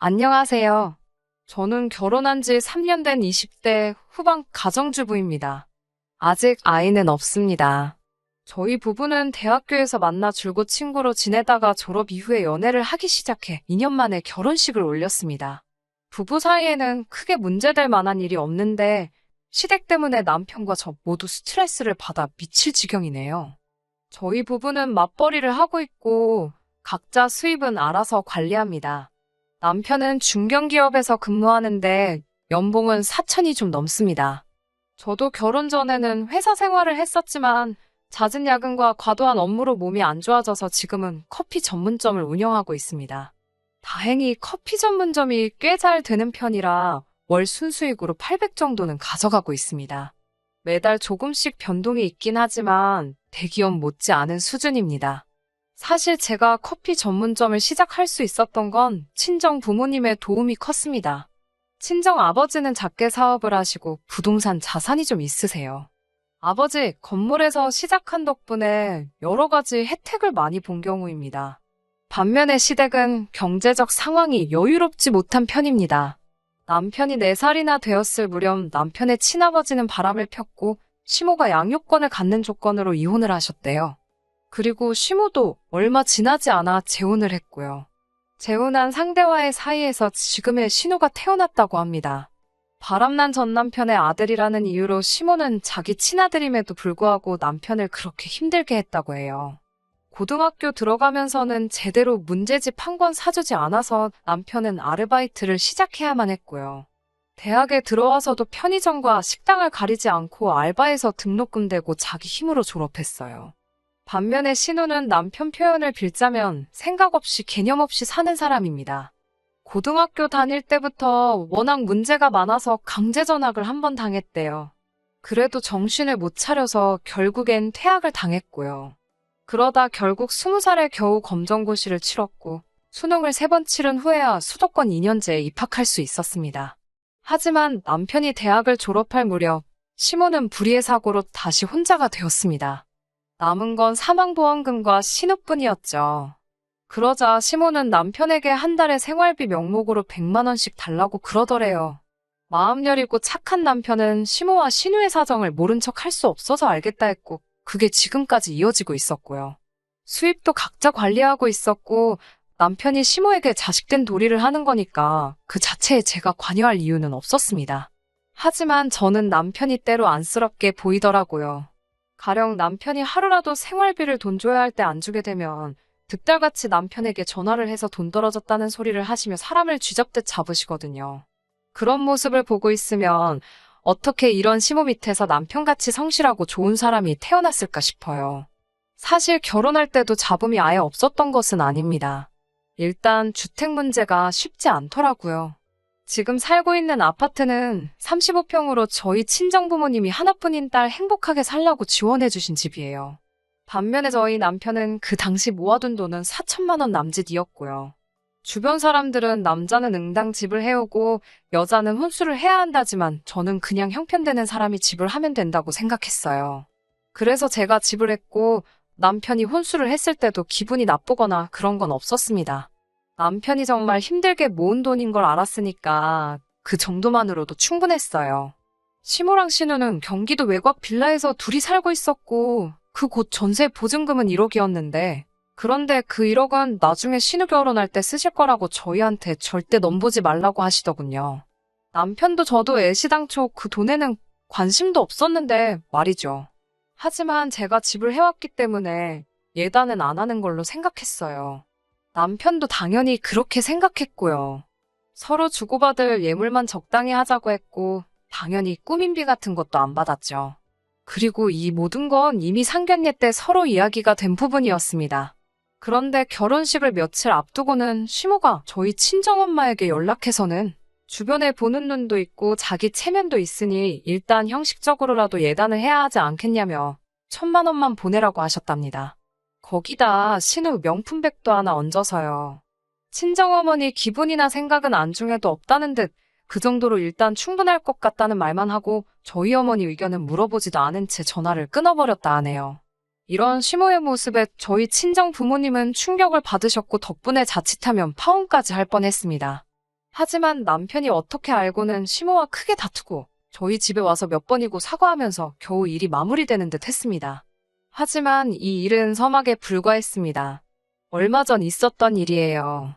안녕하세요. 저는 결혼한 지 3년 된 20대 후반 가정주부입니다. 아직 아이는 없습니다. 저희 부부는 대학교에서 만나 줄곧 친구로 지내다가 졸업 이후에 연애를 하기 시작해 2년 만에 결혼식을 올렸습니다. 부부 사이에는 크게 문제될 만한 일이 없는데 시댁 때문에 남편과 저 모두 스트레스를 받아 미칠 지경이네요. 저희 부부는 맞벌이를 하고 있고 각자 수입은 알아서 관리합니다. 남편은 중견기업에서 근무하는데 연봉은 4천이 좀 넘습니다. 저도 결혼 전에는 회사 생활을 했었지만 잦은 야근과 과도한 업무로 몸이 안 좋아져서 지금은 커피 전문점을 운영하고 있습니다. 다행히 커피 전문점이 꽤 잘 되는 편이라 월 순수익으로 800 정도는 가져가고 있습니다. 매달 조금씩 변동이 있긴 하지만 대기업 못지 않은 수준입니다. 사실 제가 커피 전문점을 시작할 수 있었던 건 친정 부모님의 도움이 컸습니다. 친정 아버지는 작게 사업을 하시고 부동산 자산이 좀 있으세요. 아버지 건물에서 시작한 덕분에 여러 가지 혜택을 많이 본 경우입니다. 반면에 시댁은 경제적 상황이 여유롭지 못한 편입니다. 남편이 4살이나 되었을 무렵 남편의 친아버지는 바람을 폈고 시모가 양육권을 갖는 조건으로 이혼을 하셨대요. 그리고 시모도 얼마 지나지 않아 재혼을 했고요. 재혼한 상대와의 사이에서 지금의 신우가 태어났다고 합니다. 바람난 전 남편의 아들이라는 이유로 시모는 자기 친아들임에도 불구하고 남편을 그렇게 힘들게 했다고 해요. 고등학교 들어가면서는 제대로 문제집 한 권 사주지 않아서 남편은 아르바이트를 시작해야만 했고요. 대학에 들어와서도 편의점과 식당을 가리지 않고 알바해서 등록금 대고 자기 힘으로 졸업했어요. 반면에 신우는 남편 표현을 빌자면 생각 없이 개념 없이 사는 사람입니다. 고등학교 다닐 때부터 워낙 문제가 많아서 강제 전학을 한 번 당했대요. 그래도 정신을 못 차려서 결국엔 퇴학을 당했고요. 그러다 결국 20살에 겨우 검정고시를 치렀고 수능을 3번 치른 후에야 수도권 2년제에 입학할 수 있었습니다. 하지만 남편이 대학을 졸업할 무렵 시모는 불의의 사고로 다시 혼자가 되었습니다. 남은 건 사망보험금과 신우뿐이었죠. 그러자 시모는 남편에게 한 달에 생활비 명목으로 100만 원씩 달라고 그러더래요. 마음 여리고 착한 남편은 시모와 신우의 사정을 모른 척 할 수 없어서 알겠다 했고 그게 지금까지 이어지고 있었고요. 수입도 각자 관리하고 있었고 남편이 시모에게 자식된 도리를 하는 거니까 그 자체에 제가 관여할 이유는 없었습니다. 하지만 저는 남편이 때로 안쓰럽게 보이더라고요. 가령 남편이 하루라도 생활비를 돈 줘야 할 때 안 주게 되면 득달같이 남편에게 전화를 해서 돈 떨어졌다는 소리를 하시며 사람을 쥐잡듯 잡으시거든요. 그런 모습을 보고 있으면 어떻게 이런 시모 밑에서 남편같이 성실하고 좋은 사람이 태어났을까 싶어요. 사실 결혼할 때도 잡음이 아예 없었던 것은 아닙니다. 일단 주택 문제가 쉽지 않더라고요. 지금 살고 있는 아파트는 35평으로 저희 친정부모님이 하나뿐인 딸 행복하게 살라고 지원해주신 집이에요. 반면에 저희 남편은 그 당시 모아둔 돈은 4천만 원 남짓이었고요. 주변 사람들은 남자는 응당 집을 해오고 여자는 혼수를 해야 한다지만 저는 그냥 형편되는 사람이 집을 하면 된다고 생각했어요. 그래서 제가 집을 했고 남편이 혼수를 했을 때도 기분이 나쁘거나 그런 건 없었습니다. 남편이 정말 힘들게 모은 돈인 걸 알았으니까 그 정도만으로도 충분했어요. 시모랑 신우는 경기도 외곽 빌라에서 둘이 살고 있었고 그 곳 전세 보증금은 1억이었는데 그런데 그 1억은 나중에 신우 결혼할 때 쓰실 거라고 저희한테 절대 넘보지 말라고 하시더군요. 남편도 저도 애시당초 그 돈에는 관심도 없었는데 말이죠. 하지만 제가 집을 해왔기 때문에 예단은 안 하는 걸로 생각했어요. 남편도 당연히 그렇게 생각했고요. 서로 주고받을 예물만 적당히 하자고 했고 당연히 꾸민비 같은 것도 안 받았죠. 그리고 이 모든 건 이미 상견례 때 서로 이야기가 된 부분이었습니다. 그런데 결혼식을 며칠 앞두고는 시모가 저희 친정엄마에게 연락해서는 주변에 보는 눈도 있고 자기 체면도 있으니 일단 형식적으로라도 예단을 해야 하지 않겠냐며 1,000만 원만 보내라고 하셨답니다. 거기다 신우 명품백도 하나 얹어서요. 친정어머니 기분이나 생각은 안중에도 없다는 듯 그 정도로 일단 충분할 것 같다는 말만 하고 저희 어머니 의견은 물어보지도 않은 채 전화를 끊어버렸다 하네요. 이런 시모의 모습에 저희 친정 부모님은 충격을 받으셨고 덕분에 자칫하면 파혼까지 할 뻔했습니다. 하지만 남편이 어떻게 알고는 시모와 크게 다투고 저희 집에 와서 몇 번이고 사과하면서 겨우 일이 마무리되는 듯 했습니다. 하지만 이 일은 서막에 불과했습니다. 얼마 전 있었던 일이에요.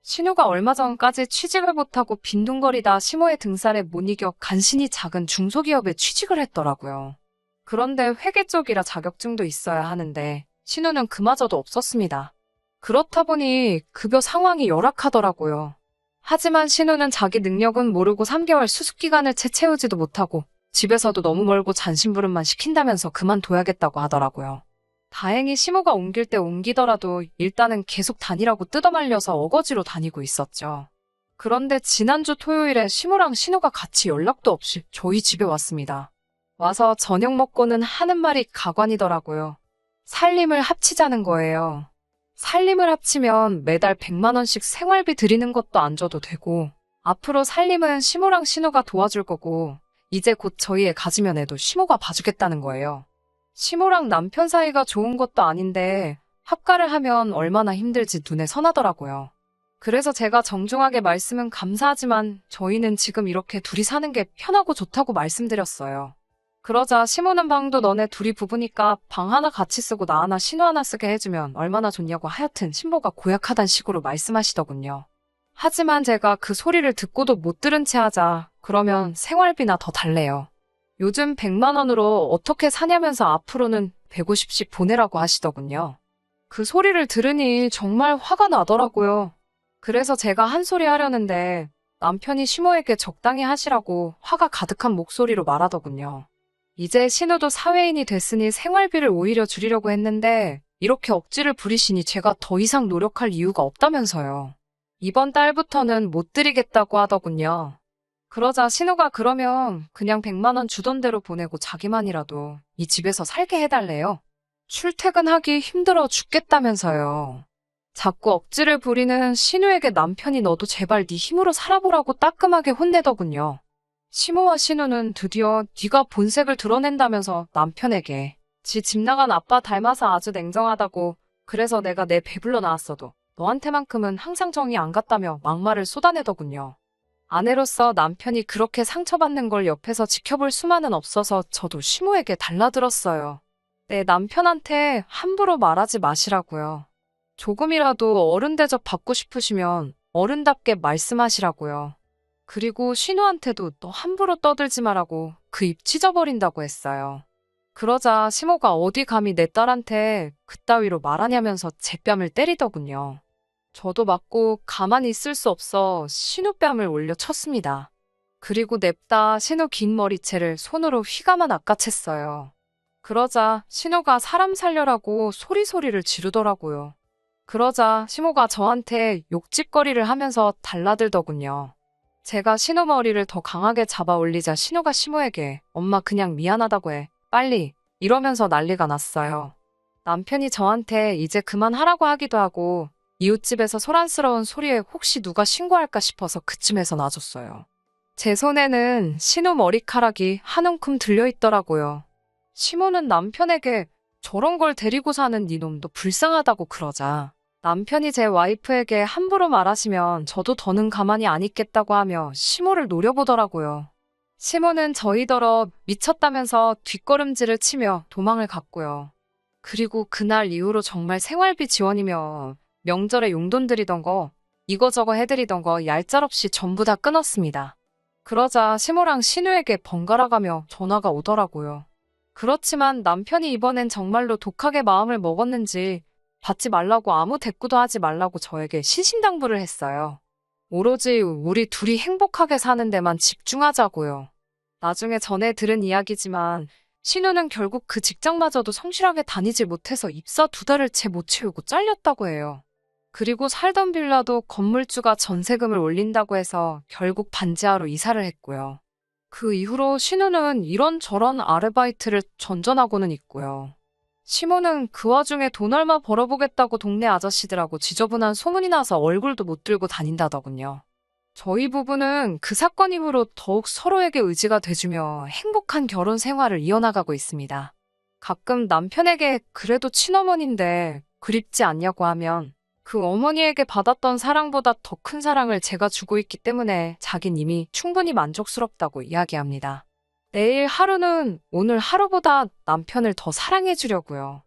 신우가 얼마 전까지 취직을 못하고 빈둥거리다 시모의 등살에 못 이겨 간신히 작은 중소기업에 취직을 했더라고요. 그런데 회계 쪽이라 자격증도 있어야 하는데 신우는 그마저도 없었습니다. 그렇다 보니 급여 상황이 열악하더라고요. 하지만 신우는 자기 능력은 모르고 3개월 수습기간을 채 채우지도 못하고 집에서도 너무 멀고 잔심부름만 시킨다면서 그만둬야겠다고 하더라고요. 다행히 시모가 옮길 때 옮기더라도 일단은 계속 다니라고 뜯어말려서 어거지로 다니고 있었죠. 그런데 지난주 토요일에 시모랑 신우가 같이 연락도 없이 저희 집에 왔습니다. 와서 저녁 먹고는 하는 말이 가관이더라고요. 살림을 합치자는 거예요. 살림을 합치면 매달 100만 원씩 생활비 드리는 것도 안 줘도 되고 앞으로 살림은 시모랑 신우가 도와줄 거고 이제 곧 저희 애 가지면 애도 시모가 봐주겠다는 거예요. 시모랑 남편 사이가 좋은 것도 아닌데 합가를 하면 얼마나 힘들지 눈에 선하더라고요. 그래서 제가 정중하게 말씀은 감사하지만 저희는 지금 이렇게 둘이 사는 게 편하고 좋다고 말씀드렸어요. 그러자 시모는 방도 너네 둘이 부부니까 방 하나 같이 쓰고 나 하나 신우 하나 쓰게 해주면 얼마나 좋냐고 하여튼 신보가 고약하단 식으로 말씀하시더군요. 하지만 제가 그 소리를 듣고도 못 들은 채 하자 그러면 생활비나 더 달래요. 요즘 100만 원으로 어떻게 사냐면서 앞으로는 150씩 보내라고 하시더군요. 그 소리를 들으니 정말 화가 나더라고요. 그래서 제가 한 소리 하려는데 남편이 시모에게 적당히 하시라고 화가 가득한 목소리로 말하더군요. 이제 신우도 사회인이 됐으니 생활비를 오히려 줄이려고 했는데 이렇게 억지를 부리시니 제가 더 이상 노력할 이유가 없다면서요. 이번 달부터는 못 드리겠다고 하더군요. 그러자 신우가 그러면 그냥 100만 원 주던 대로 보내고 자기만이라도 이 집에서 살게 해달래요. 출퇴근하기 힘들어 죽겠다면서요. 자꾸 억지를 부리는 신우에게 남편이 너도 제발 네 힘으로 살아보라고 따끔하게 혼내더군요. 시모와 신우는 드디어 네가 본색을 드러낸다면서 남편에게 지 집 나간 아빠 닮아서 아주 냉정하다고 그래서 내가 내 배불러 나왔어도 너한테만큼은 항상 정이 안 갔다며 막말을 쏟아내더군요. 아내로서 남편이 그렇게 상처받는 걸 옆에서 지켜볼 수만은 없어서 저도 시모에게 달라들었어요. 내 남편한테 함부로 말하지 마시라고요. 조금이라도 어른 대접 받고 싶으시면 어른답게 말씀하시라고요. 그리고 신우한테도 너 함부로 떠들지 말라고 그 입 찢어버린다고 했어요. 그러자 시모가 어디 감히 내 딸한테 그따위로 말하냐면서 제 뺨을 때리더군요. 저도 맞고 가만히 있을 수 없어 신우 뺨을 올려 쳤습니다. 그리고 냅다 신우 긴 머리채를 손으로 휘감아 낚아챘어요. 그러자 신우가 사람 살려라고 소리소리를 지르더라고요. 그러자 시모가 저한테 욕짓거리를 하면서 달라들더군요. 제가 신우 머리를 더 강하게 잡아 올리자 신우가 시모에게 엄마 그냥 미안하다고 해. 빨리. 이러면서 난리가 났어요. 남편이 저한테 이제 그만하라고 하기도 하고 이웃집에서 소란스러운 소리에 혹시 누가 신고할까 싶어서 그쯤에서 놔줬어요. 제 손에는 신우 머리카락이 한 움큼 들려있더라고요. 시모는 남편에게 저런 걸 데리고 사는 네 놈도 불쌍하다고 그러자 남편이 제 와이프에게 함부로 말하시면 저도 더는 가만히 안 있겠다고 하며 시모를 노려보더라고요. 시모는 저희더러 미쳤다면서 뒷걸음질을 치며 도망을 갔고요. 그리고 그날 이후로 정말 생활비 지원이며 명절에 용돈 드리던 거 이거저거 해드리던 거 얄짤없이 전부 다 끊었습니다. 그러자 시모랑 신우에게 번갈아가며 전화가 오더라고요. 그렇지만 남편이 이번엔 정말로 독하게 마음을 먹었는지 받지 말라고 아무 대꾸도 하지 말라고 저에게 신신당부를 했어요. 오로지 우리 둘이 행복하게 사는 데만 집중하자고요. 나중에 전에 들은 이야기지만 신우는 결국 그 직장마저도 성실하게 다니지 못해서 입사 2달을 채 못 채우고 잘렸다고 해요. 그리고 살던 빌라도 건물주가 전세금을 올린다고 해서 결국 반지하로 이사를 했고요. 그 이후로 신우는 이런저런 아르바이트를 전전하고는 있고요. 시모는 그 와중에 돈 얼마 벌어보겠다고 동네 아저씨들하고 지저분한 소문이 나서 얼굴도 못 들고 다닌다더군요. 저희 부부는 그 사건 이후로 더욱 서로에게 의지가 돼주며 행복한 결혼 생활을 이어나가고 있습니다. 가끔 남편에게 그래도 친어머니인데 그립지 않냐고 하면 그 어머니에게 받았던 사랑보다 더 큰 사랑을 제가 주고 있기 때문에 자긴 이미 충분히 만족스럽다고 이야기합니다. 내일 하루는 오늘 하루보다 남편을 더 사랑해 주려고요.